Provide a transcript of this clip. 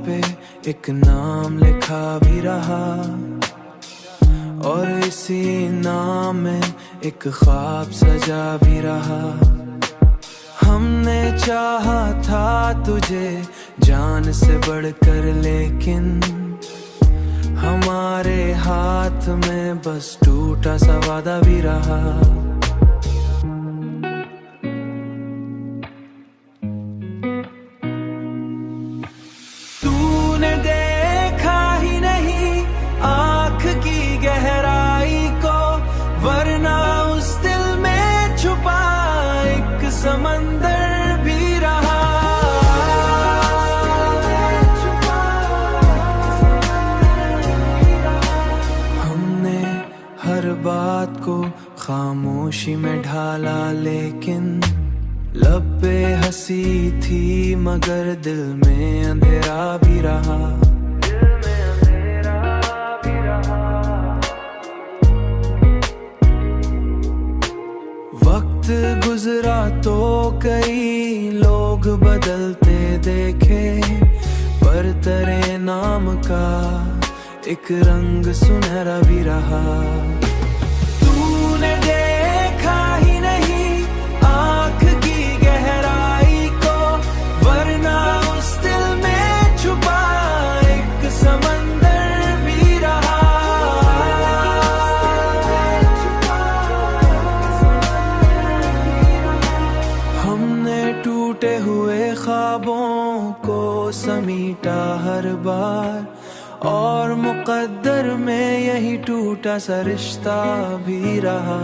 पे एक नाम लिखा भी रहा, और इसी नाम में एक ख्वाब सजा भी रहा। हमने चाहा था तुझे जान से बढ़कर, लेकिन हमारे हाथ में बस टूटा सा वादा भी रहा। तूने देखा ही नहीं आँख की गहराई को, वरना उस दिल में छुपा एक समंदर भी रहा। हमने हर बात को खामोशी में ढाला, लेकिन लब पे हंसी थी मगर दिल में अंधेरा भी रहा। वक्त गुजरा तो कई लोग बदलते देखे, पर तेरे नाम का एक रंग सुनहरा भी रहा। तूने देखा ही नहीं आँख की गहराई को, वरना उस दिल में छुपा एक समंदर भी रहा। हमने टूटे हुए ख्वाबों को समीटा हर बार, और मुकद्दर में यही टूटा सा रिश्ता भी रहा।